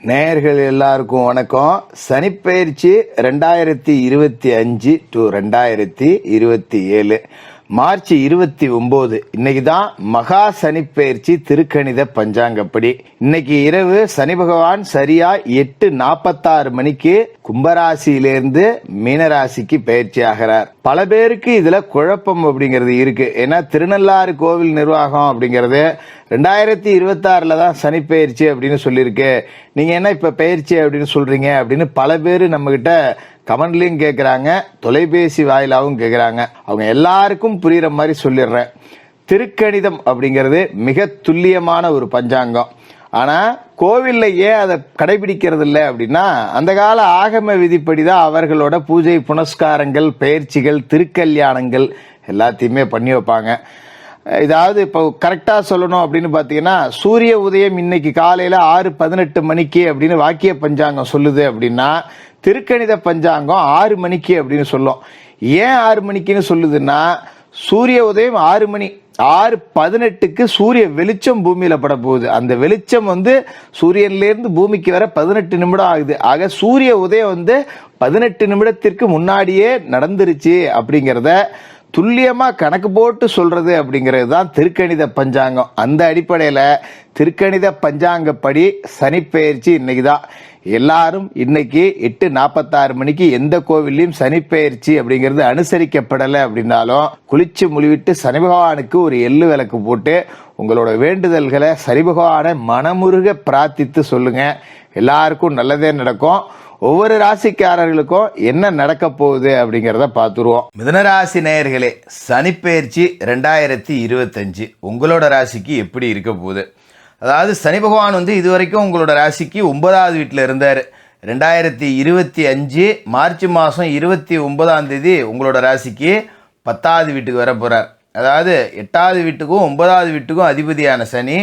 நேயர்கள் எல்லாருக்கும் வணக்கம். சனிப்பெயர்ச்சி 2025 to 2027 மார்ச் 29 இன்னைக்கு தான் மகா சனிப்பெயர்ச்சி திருக்கணித பஞ்சாங்கப்படி. இன்னைக்கு இரவு சனி பகவான் சரியா 8:46 மணிக்கு கும்பராசியிலிருந்து மீனராசிக்கு பயிற்சி ஆகிறார். பல பேருக்கு இதுல குழப்பம் அப்படிங்கிறது இருக்கு. ஏன்னா திருநள்ளாறு கோவில் நிர்வாகம் அப்படிங்கிறது 2026 தான் சனி பயிற்சி அப்படின்னு சொல்லியிருக்கு. நீங்க என்ன இப்ப பயிற்சி அப்படின்னு சொல்றீங்க அப்படின்னு பல பேர் நம்ம கிட்ட கமெண்ட்லயும் கேட்கறாங்க, தொலைபேசி வாயிலாவும் கேட்கறாங்க. அவங்க எல்லாருக்கும் புரியுற மாதிரி சொல்லிடுறேன். திருக்கணிதம் அப்படிங்கிறது மிக துல்லியமான ஒரு பஞ்சாங்கம். ஆனா கோவில்ல ஏன் அதை கடைபிடிக்கிறது இல்லை அப்படின்னா, அந்த கால ஆகம விதிப்படிதான் அவர்களோட பூஜை புனஸ்காரங்கள், பயிற்சிகள், திருக்கல்யாணங்கள் எல்லாத்தையுமே பண்ணி வைப்பாங்க. இதாவது இப்போ கரெக்டா சொல்லணும் அப்படின்னு பாத்தீங்கன்னா, சூரிய உதயம் இன்னைக்கு காலையில 6:18 மணிக்கு அப்படின்னு வாக்கிய பஞ்சாங்கம் சொல்லுது அப்படின்னா, திருக்கணித பஞ்சாங்கம் 6 மணிக்கு அப்படின்னு சொல்லும். ஏன் 6 மணிக்குன்னு சொல்லுதுன்னா, சூரிய உதயம் 6 மணி, 6:18க்கு சூரிய வெளிச்சம் பூமியில பட போகுது. அந்த வெளிச்சம் சூரியன்ல இருந்து பூமிக்கு வர 18 நிமிடம் ஆகுது. ஆக சூரிய உதயம் 18 நிமிடத்திற்கு முன்னாடியே நடந்துருச்சு அப்படிங்கிறத துல்லியமா கணக்கு போட்டு சொல்றது அப்படிங்கிறது தான் திருக்கணித பஞ்சாங்கம். அந்த அடிப்படையில திருக்கணித பஞ்சாங்கப்படி சனிப்பெயர்ச்சி இன்னைக்கு தான். எல்லாரும் இன்னைக்கு 8:46 மணிக்கு எந்த கோவில்லையும் சனிப்பெயர்ச்சி அப்படிங்கிறது அனுசரிக்கப்படலை அப்படின்னாலும் குளிச்சு முழுவிட்டு சனி பகவானுக்கு ஒரு எள்ளு விளக்கு போட்டு உங்களோட வேண்டுதல்களை சனி பகவானை மனமுருக பிரார்த்தித்து சொல்லுங்க. எல்லாருக்கும் நல்லதே நடக்கும். ஒவ்வொரு ராசிக்காரர்களுக்கும் என்ன நடக்க போகுது அப்படிங்கிறத பார்த்துருவோம். மிதுனராசி நேயர்களே, சனிப்பெயர்ச்சி 2025 உங்களோட ராசிக்கு எப்படி இருக்க போகுது? அதாவது சனி பகவான் இதுவரைக்கும் உங்களோட ராசிக்கு 9வது வீட்டில் இருந்தார். 2025 மார்ச் மாதம் 29ஆம் தேதி உங்களோட ராசிக்கு 10வது வீட்டுக்கு வர போகிறார். அதாவது 8வது வீட்டுக்கும் 9வது வீட்டுக்கும் அதிபதியான சனி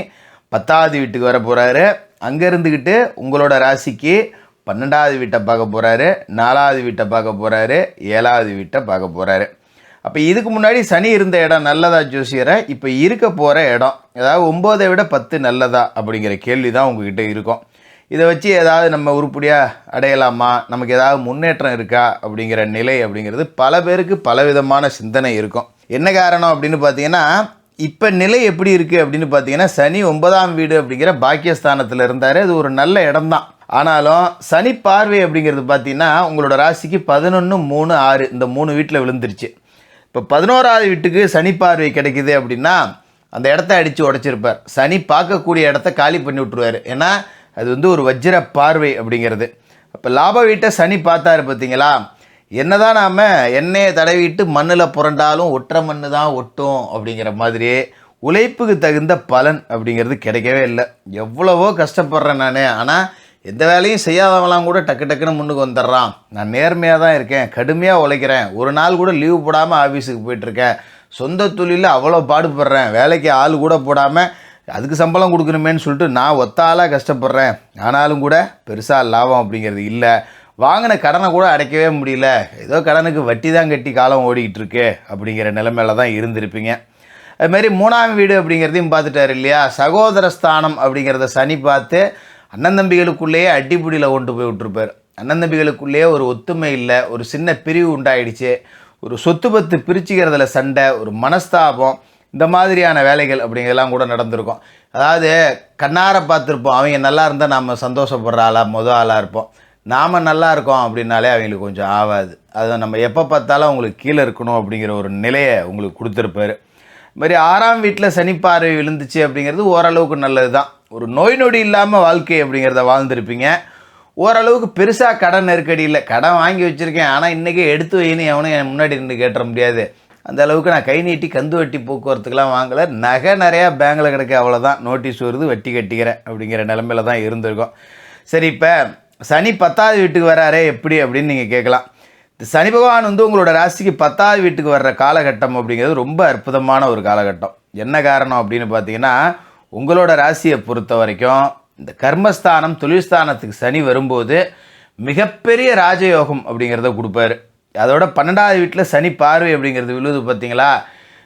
10வது வீட்டுக்கு வர போகிறாரு. அங்கே இருந்துக்கிட்டு உங்களோட ராசிக்கு 12வது வீட்டை பார்க்க போகிறாரு, 4வது வீட்டை பார்க்க போகிறாரு, 7வது வீட்டை பார்க்க போகிறாரு. அப்போ இதுக்கு முன்னாடி சனி இருந்த இடம் நல்லதா ஜோசியரை? இப்போ இருக்க போகிற இடம், அதாவது 9ஐ விட 10 நல்லதா அப்படிங்கிற கேள்வி தான் உங்ககிட்ட இருக்கும். இதை வச்சு ஏதாவது நம்ம உருப்படியாக அடையலாமா, நமக்கு ஏதாவது முன்னேற்றம் இருக்கா அப்படிங்கிற நிலை அப்படிங்கிறது பல பேருக்கு பலவிதமான சிந்தனை இருக்கும். என்ன காரணம் அப்படின்னு பார்த்தீங்கன்னா, இப்போ நிலை எப்படி இருக்குது அப்படின்னு பார்த்தீங்கன்னா, சனி 9ஆம் வீடு அப்படிங்கிற பாக்கியஸ்தானத்தில் இருந்தார். அது ஒரு நல்ல இடம்தான். ஆனாலும் சனி பார்வை அப்படிங்கிறது பார்த்தீங்கன்னா உங்களோட ராசிக்கு 11, 3, 6 இந்த 3 வீட்டில் விழுந்துருச்சு. இப்போ 11வது வீட்டுக்கு சனி பார்வை கிடைக்குது அப்படின்னா அந்த இடத்த அடித்து உடைச்சிருப்பார். சனி பார்க்கக்கூடிய இடத்த காலி பண்ணி விட்டுருவார். ஏன்னா அது ஒரு வஜ்ர பார்வை அப்படிங்கிறது. இப்போ லாப வீட்டை சனி பார்த்தாரு பார்த்தீங்களா? என்னதான் நாம் எண்ணெயை தடவிட்டு மண்ணில் புரண்டாலும் ஒற்றை மண்ணு தான் ஒட்டும் அப்படிங்கிற மாதிரி உழைப்புக்கு தகுந்த பலன் அப்படிங்கிறது கிடைக்கவே இல்லை. எவ்வளவோ கஷ்டப்படுறேன் நான், ஆனால் எந்த வேலையும் செய்யாதவங்களாம் கூட டக்கு டக்குன்னு முன்னுக்கு வந்துடுறான். நான் நேர்மையாக தான் இருக்கேன், கடுமையாக உழைக்கிறேன், ஒரு நாள் கூட லீவு போடாமல் ஆஃபீஸுக்கு போயிட்டுருக்கேன், சொந்த தொழிலில் அவ்வளோ பாடுபடுறேன், வேலைக்கு ஆள் கூட போடாமல் அதுக்கு சம்பளம் கொடுக்கணுமேன்னு சொல்லிட்டு நான் ஒத்த ஆளாக கஷ்டப்படுறேன். ஆனாலும் கூட பெருசாக லாபம் அப்படிங்கிறது இல்லை. வாங்கின கடனை கூட அடைக்கவே முடியல, ஏதோ கடனுக்கு வட்டி தான் கட்டி காலம் ஓடிக்கிட்டு இருக்கு அப்படிங்கிற நிலைமையில தான் இருந்திருப்பீங்க. அதுமாரி 3ஆம் வீடு அப்படிங்கிறதையும் பார்த்துட்டார் இல்லையா? சகோதர ஸ்தானம் அப்படிங்கிறத சனி பார்த்து அண்ணன் தம்பிகளுக்குள்ளேயே அடிப்படியில் கொண்டு போய் விட்டுருப்பார். அண்ணன் தம்பிகளுக்குள்ளேயே ஒரு ஒத்துமை இல்லை, ஒரு சின்ன பிரிவு உண்டாயிடுச்சு, ஒரு சொத்து பத்து பிரிச்சுக்கிறதுல சண்டை, ஒரு மனஸ்தாபம், இந்த மாதிரியான வேலைகள் அப்படிங்கிறதெல்லாம் கூட நடந்திருக்கும். அதாவது கண்ணார பார்த்துருப்போம், அவங்க நல்லா இருந்தால் நாம் சந்தோஷப்படுற ஆளாக ஆளாக இருப்போம். நாம் நல்லா இருக்கோம் அப்படின்னாலே அவங்களுக்கு கொஞ்சம் ஆகாது. அதை நம்ம எப்போ பார்த்தாலும் அவங்களுக்கு கீழே இருக்கணும் அப்படிங்கிற ஒரு நிலையை உங்களுக்கு கொடுத்துருப்பார். இதுமாதிரி 6ஆம் வீட்டில் சனி பார்வை விழுந்துச்சு அப்படிங்கிறது ஓரளவுக்கு நல்லது தான். ஒரு நோய் நொடி இல்லாமல் வாழ்க்கை அப்படிங்கிறத வாழ்ந்துருப்பீங்க. ஓரளவுக்கு பெருசாக கடன் நெருக்கடி இல்லை. கடன் வாங்கி வச்சுருக்கேன், ஆனால் இன்றைக்கே எடுத்து வைன்னு எவனும் என் முன்னாடி நின்று கேட்டுற முடியாது. அந்த அளவுக்கு நான் கை நீட்டி கந்து வட்டி போக்குவரத்துக்கெலாம் வாங்கலை. நகை நிறையா பேங்கில் கிடக்க, அவ்வளோதான், நோட்டீஸ் வருது, வட்டி கட்டிக்கிறேன் அப்படிங்கிற நிலமையில தான் இருந்திருக்கோம். சரி, இப்போ சனி 10வது வீட்டுக்கு வராரே எப்படி அப்படின்னு நீங்கள் கேட்கலாம். சனி பகவான் உங்களோட ராசிக்கு 10வது வீட்டுக்கு வர்ற காலகட்டம் அப்படிங்கிறது ரொம்ப அற்புதமான ஒரு காலகட்டம். என்ன காரணம் அப்படின்னு பார்த்தீங்கன்னா, உங்களோட ராசியை பொறுத்த வரைக்கும் இந்த கர்மஸ்தானம் தொழில்ஸ்தானத்துக்கு சனி வரும்போது மிகப்பெரிய ராஜயோகம் அப்படிங்கிறத கொடுப்பாரு. அதோட 12வது வீட்டில் சனி பார்வை அப்படிங்கிறது விழுது பார்த்தீங்களா?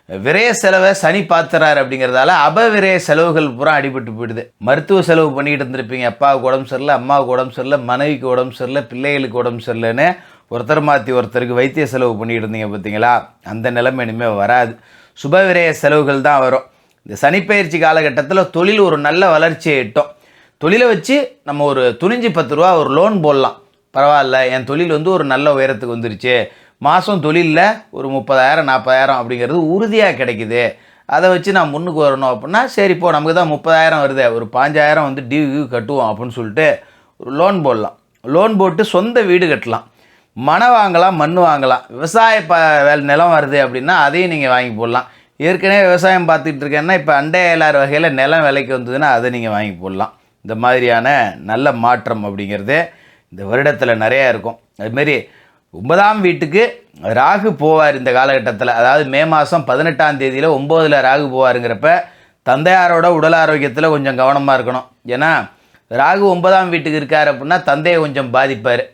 விரய செலவை சனி பார்த்துறாரு அப்படிங்கிறதால அபவிரய செலவுகள் பூரா அடிபட்டு போயிடுது. மருத்துவ செலவு பண்ணிக்கிட்டு இருந்திருப்பீங்க. அப்பாவுக்கு உடம்பு சரியில்லை, அம்மாவுக்கு உடம்பு சரியில்லை, மனைவிக்கு உடம்பு சரியில்லை, பிள்ளைகளுக்கு உடம்பு சரியில்லைன்னு ஒருத்தர் மாற்றி ஒருத்தருக்கு வைத்திய செலவு பண்ணிக்கிட்டு இருந்தீங்க பார்த்தீங்களா? அந்த நிலைமை இனிமேல் வராது. சுபவிரய செலவுகள் தான் வரும். இந்த சனிப்பெயர்ச்சி காலகட்டத்தில் தொழில் ஒரு நல்ல வளர்ச்சியை எட்டும். தொழிலை வச்சு நம்ம ஒரு துணிஞ்சு 10 ரூபா ஒரு லோன் போடலாம். பரவாயில்ல, என் தொழில் ஒரு நல்ல உயரத்துக்கு வந்துருச்சு, மாதம் தொழிலில் ஒரு 30,000 40,000 அப்படிங்கிறது உறுதியாக கிடைக்குது, அதை வச்சு நான் முன்னுக்கு வரணும் அப்படின்னா சரி, இப்போ நமக்கு தான் 30,000 வருது, ஒரு 5,000 டியூ கட்டுவோம் அப்படின்னு சொல்லிட்டு ஒரு லோன் போடலாம். லோன் போட்டு சொந்த வீடு கட்டலாம், மனை வாங்கலாம், மண் வாங்கலாம். விவசாய நிலம் வருது அப்படின்னா அதையும் நீங்கள் வாங்கி போடலாம். ஏற்கனவே விவசாயம் பார்த்துக்கிட்டு இருக்கேன்னா இப்போ அண்டையலார் வகையில் நிலம் விலைக்கு வந்ததுன்னா அதை நீங்கள் வாங்கி போடலாம். இந்த மாதிரியான நல்ல மாற்றம் அப்படிங்கிறது இந்த வருடத்தில் நிறையா இருக்கும். அதுமாரி 9ஆம் வீட்டுக்கு ராகு போவார் இந்த காலகட்டத்தில். அதாவது மே மாதம் 18ஆம் தேதியில் 9ல் ராகு போவாருங்கிறப்ப தந்தையாரோட உடல் ஆரோக்கியத்தில் கொஞ்சம் கவனமாக இருக்கணும். ஏன்னா ராகு 9ஆம் வீட்டுக்கு இருக்கார் அப்படின்னா தந்தையை கொஞ்சம் பாதிப்பார்.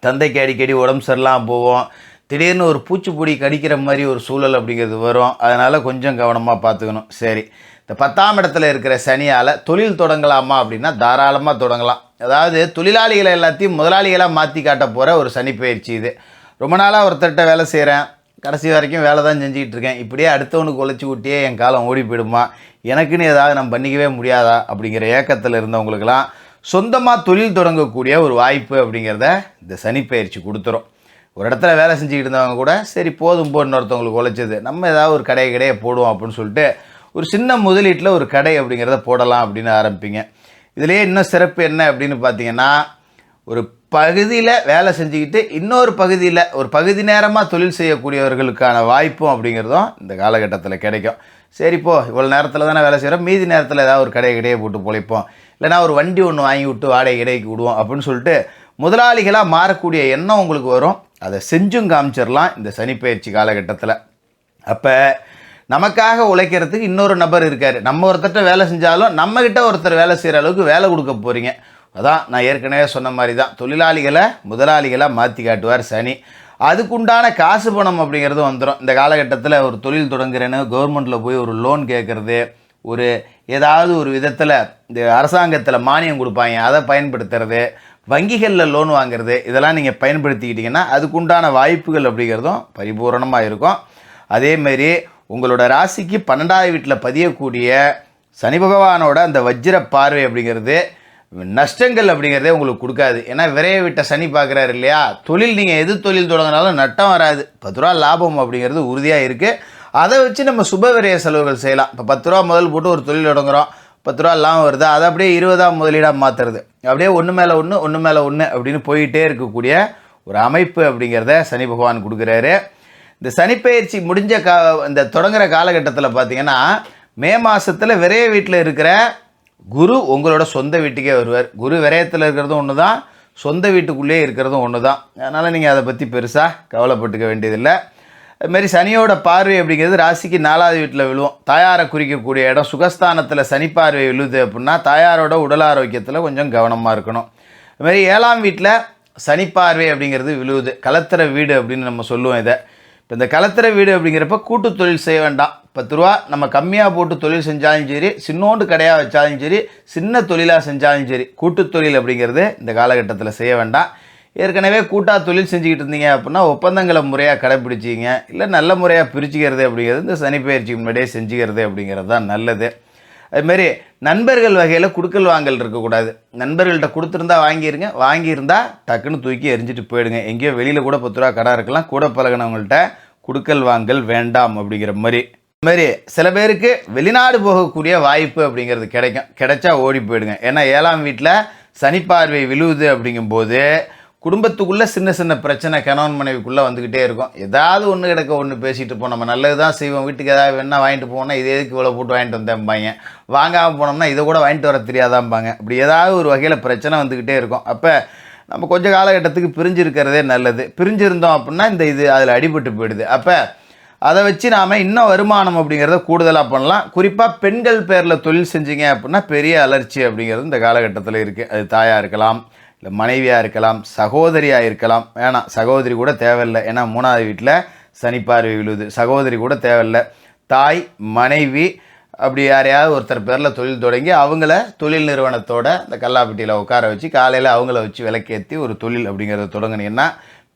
தந்தைக்கு அடிக்கடி உடம்பு சரியில்லாமல் போவோம், திடீர்னு ஒரு பூச்சிப்பொடி கடிக்கிற மாதிரி ஒரு சூழல் அப்படிங்கிறது வரும். அதனால் கொஞ்சம் கவனமாக பார்த்துக்கணும். சரி, இந்த 10ஆம் இடத்துல இருக்கிற சனியால் தொழில் தொடங்கலாமா அப்படின்னா தாராளமாக தொடங்கலாம். அதாவது தொழிலாளிகளை எல்லாத்தையும் முதலாளிகளாக மாற்றி காட்ட போகிற ஒரு சனி பயிற்சி இது. ரொம்ப நாளாக ஒருத்தர்கிட்ட வேலை செய்கிறேன், கடைசி வரைக்கும் வேலை தான் செஞ்சுக்கிட்டு இருக்கேன், இப்படியே அடுத்தவனுக்கு உழைச்சி விட்டியே என் காலம் ஓடி போயிடுமா, எனக்குன்னு ஏதாவது நம்ம பண்ணிக்கவே முடியாதா அப்படிங்கிற ஏக்கத்தில் இருந்தவங்களுக்கெல்லாம் சொந்தமாக தொழில் தொடங்கக்கூடிய ஒரு வாய்ப்பு அப்படிங்கிறத இந்த சனி பயிற்சி கொடுத்துரும். ஒரு இடத்துல வேலை செஞ்சுக்கிட்டு இருந்தவங்க கூட சரி போதும் இன்னொருத்தவங்களுக்கு உழைச்சது, நம்ம ஏதாவது ஒரு கடையை போடுவோம் அப்படின்னு சொல்லிட்டு ஒரு சின்ன முதலீட்டில் ஒரு கடை அப்படிங்கிறத போடலாம் அப்படின்னு ஆரம்பிப்பீங்க. இதுலேயே இன்னும் சிறப்பு என்ன அப்படின்னு பார்த்தீங்கன்னா, ஒரு பகுதியில் வேலை செஞ்சுக்கிட்டு இன்னொரு பகுதியில் ஒரு பகுதி நேரமாக தொழில் செய்யக்கூடியவர்களுக்கான வாய்ப்பும் அப்படிங்கிறதும் இந்த காலகட்டத்தில் கிடைக்கும். சரிப்போ இவ்வளோ நேரத்தில் தானே வேலை செய்கிறோம், மீதி நேரத்தில் ஏதாவது ஒரு கடையை போட்டு பொழைப்போம், இல்லைனா ஒரு வண்டி ஒன்று வாங்கி விட்டு வாடகை இடைக்கு விடுவோம் அப்படின்னு சொல்லிட்டு முதலாளிகளாக மாறக்கூடிய எண்ணம் உங்களுக்கு வரும். அதை செஞ்சும் காமிச்சிடலாம் இந்த சனிப்பெயர்ச்சி காலகட்டத்தில். அப்போ நமக்காக உழைக்கிறதுக்கு இன்னொரு நபர் இருக்கார். நம்ம ஒருத்தர்கிட்ட வேலை செஞ்சாலும் நம்மக்கிட்ட ஒருத்தர் வேலை செய்கிற அளவுக்கு வேலை கொடுக்க போகிறீங்க. அதான் நான் ஏற்கனவே சொன்ன மாதிரி தான், தொழிலாளிகளை முதலாளிகளாக மாற்றி காட்டுவார் சனி. அதுக்குண்டான காசு பணம் அப்படிங்கிறது வந்துடும். இந்த காலகட்டத்தில் ஒரு தொழில் தொடங்குறேன்னு கவர்மெண்ட்டில் போய் ஒரு லோன் கேட்குறது, ஒரு ஏதாவது ஒரு விதத்தில் இந்த அரசாங்கத்தில் மானியம் கொடுப்பாங்க அதை பயன்படுத்துறது, வங்கிகளில் லோன் வாங்குறது, இதெல்லாம் நீங்கள் பயன்படுத்திக்கிட்டிங்கன்னா அதுக்குண்டான வாய்ப்புகள் அப்படிங்கிறதும் பரிபூரணமாக இருக்கும். அதேமாரி உங்களோட ராசிக்கு 12ஆவது வீட்டில் பதியக்கூடிய சனி பகவானோட அந்த வஜ்ர பார்வை அப்படிங்கிறது நஷ்டங்கள் அப்படிங்கிறதே உங்களுக்கு கொடுக்காது. ஏன்னா விரைய விட்ட சனி பார்க்குறாரு இல்லையா, தொழில் நீங்கள் எது தொழில் தொடங்கினாலும் நட்டம் வராது, 10 ரூபா லாபம் அப்படிங்கிறது உறுதியாக இருக்குது. அதை வச்சு நம்ம சுப விரைய செலவுகள் செய்யலாம். இப்போ 10 ரூபா முதல் போட்டு ஒரு தொழில் தொடங்குகிறோம், 10 ரூபா லாபம் வருது, அதை அப்படியே 20ஆம் முதலீடாக மாற்றுறது, அப்படியே ஒன்று மேலே ஒன்று அப்படின்னு போயிட்டே இருக்கக்கூடிய ஒரு அமைப்பு அப்படிங்கிறத சனி பகவான் கொடுக்குறாரு. இந்த சனிப்பெயர்ச்சி முடிஞ்ச இந்த தொடங்குகிற காலகட்டத்தில் பார்த்தீங்கன்னா மே மாதத்தில் விரைய வீட்டில் இருக்கிற குரு உங்களோட சொந்த வீட்டுக்கே வருவார். குரு விரயத்தில் இருக்கிறதும் ஒன்று தான், சொந்த வீட்டுக்குள்ளேயே இருக்கிறதும் ஒன்று தான். அதனால் நீங்கள் அதை பற்றி பெருசாக கவலைப்பட்டுக்க வேண்டியதில்லை. அதுமாரி சனியோட பார்வை அப்படிங்கிறது ராசிக்கு 4ஆவது வீட்டில் விழுவும். தாயாரை குறிக்கக்கூடிய இடம் சுகஸ்தானத்தில் சனி பார்வை விழுது அப்படின்னா தாயாரோட உடல் ஆரோக்கியத்தில் கொஞ்சம் கவனமாக இருக்கணும். அதுமாரி 7ஆம் வீட்டில் சனி பார்வை அப்படிங்கிறது விழுவுது. கலத்திர வீடு அப்படின்னு நம்ம சொல்லுவோம் இதை. இப்போ இந்த கலத்திர வீடு அப்படிங்கிறப்ப கூட்டு தொழில் செய்ய வேண்டாம். 10 ரூபா நம்ம கம்மியாக போட்டு தொழில் செஞ்சாலும் சரி, சின்னோண்டு கடையாக வச்சாலும் சரி, சின்ன தொழிலாக செஞ்சாலும் சரி, கூட்டு தொழில் அப்படிங்கிறது இந்த காலகட்டத்தில் செய்ய வேண்டாம். ஏற்கனவே கூட்டாக தொழில் செஞ்சுக்கிட்டு இருந்தீங்க அப்படின்னா ஒப்பந்தங்களை முறையாக கடைப்பிடிச்சிங்க, இல்லை நல்ல முறையாக பிரிச்சுக்கிறது அப்படிங்கிறது இந்த சனிப்பெயர்ச்சிக்கு முன்னாடியே செஞ்சுக்கிறது அப்படிங்கிறது தான் நல்லது. அதுமாரி நண்பர்கள் வகையில் குடுக்கல் வாங்கல் இருக்கக்கூடாது. நண்பர்கள்ட்ட கொடுத்துருந்தா வாங்கிடுங்க, வாங்கியிருந்தால் டக்குன்னு தூக்கி எரிஞ்சிட்டு போயிடுங்க. எங்கேயோ வெளியில் கூட 10 ரூபா கடை இருக்கலாம், கூட பழகினவங்கள்ட்ட குடுக்கல் வாங்கல் வேண்டாம் அப்படிங்கிற மாதிரி. இதுமாரி சில பேருக்கு வெளிநாடு போகக்கூடிய வாய்ப்பு அப்படிங்கிறது கிடைக்கும், கிடைச்சா ஓடி போயிடுங்க. ஏன்னா 7ஆம் வீட்டில் சனி பார்வை விழுவுது அப்படிங்கும்போது குடும்பத்துக்குள்ளே சின்ன சின்ன பிரச்சனை கணவன் மனைவிக்குள்ளே வந்துக்கிட்டே இருக்கும். ஏதாவது ஒன்று கிடக்க ஒன்று பேசிகிட்டு இருப்போம், நம்ம நல்லது தான் செய்வோம், வீட்டுக்கு ஏதாவது வேணால் வாங்கிட்டு போனோம்னா இது எதுக்கு இவ்வளோ போட்டு வாங்கிட்டு வந்தேன்பாங்க, வாங்காமல் போனோம்னா இதை கூட வாங்கிட்டு வர தெரியாதாம்பாங்க. இப்படி ஏதாவது ஒரு வகையில் பிரச்சனை வந்துக்கிட்டே இருக்கும். அப்போ நம்ம கொஞ்சம் காலகட்டத்துக்கு பிரிஞ்சிருக்கிறதே நல்லது. பிரிஞ்சிருந்தோம் அப்படின்னா இது அதில் அடிபட்டு போயிடுது. அப்போ அதை வச்சு நாம் இன்னும் வருமானம் அப்படிங்கிறத கூடுதலாக பண்ணலாம். குறிப்பாக பெண்கள் பேரில் தொழில் செஞ்சீங்க அப்படின்னா பெரிய அலர்ச்சி அப்படிங்கிறது இந்த காலகட்டத்தில் இருக்குது. அது தாயாக இருக்கலாம், இல்லை மனைவியாக இருக்கலாம், சகோதரியாக இருக்கலாம். வேணாம், சகோதரி கூட தேவையில்லை. ஏன்னா 3ஆவது வீட்டில் சனி பார்வை விழுது, சகோதரி கூட தேவையில்லை. தாய், மனைவி அப்படி யாரையாவது ஒருத்தர் பேரில் தொழில் தொடங்கி அவங்கள தொழில் நிறுவனத்தோட இந்த கல்லாப்பட்டியில் உட்கார வச்சு காலையில் அவங்கள வச்சு விளக்கேற்றி ஒரு தொழில் அப்படிங்கிறத தொடங்குனீங்கன்னா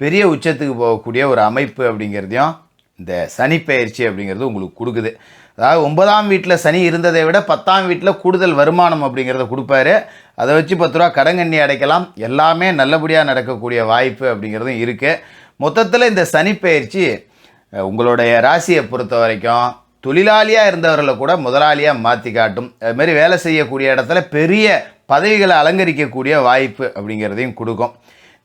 பெரிய உச்சத்துக்கு போகக்கூடிய ஒரு அமைப்பு அப்படிங்கிறதையும் இந்த சனி பெயர்ச்சி அப்படிங்கிறது உங்களுக்கு கொடுக்குது. அதாவது 9ஆம் வீட்டில் சனி இருந்ததை விட 10ஆம் வீட்டில் கூடுதல் வருமானம் அப்படிங்கிறத கொடுப்பாரு. அதை வச்சு 10 ரூபா கடங்கண்ணி அடைக்கலாம். எல்லாமே நல்லபடியாக நடக்கக்கூடிய வாய்ப்பு அப்படிங்கிறதும் இருக்குது. மொத்தத்தில் இந்த சனி பெயர்ச்சி உங்களுடைய ராசியை பொறுத்த வரைக்கும் தொழிலாளியாக இருந்தவர்களை கூட முதலாளியாக மாற்றி காட்டும். அதுமாரி வேலை செய்யக்கூடிய இடத்துல பெரிய பதவிகளை அலங்கரிக்கக்கூடிய வாய்ப்பு அப்படிங்கிறதையும் கொடுக்கும்.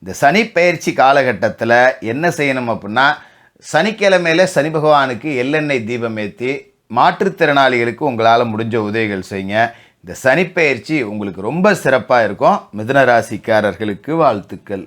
இந்த சனி பெயர்ச்சி காலகட்டத்தில் என்ன செய்யணும் அப்படின்னா, சனிக்கிழமையில் சனி பகவானுக்கு எள்ளெண்ணெய் தீபம் ஏற்றி மாற்றுத்திறனாளிகளுக்கு உங்களால் முடிஞ்ச உதவிகள் செய்யுங்க. இந்த சனி பெயர்ச்சி உங்களுக்கு ரொம்ப சிறப்பாக இருக்கும். மிதுன ராசிக்காரர்களுக்கு வாழ்த்துக்கள்.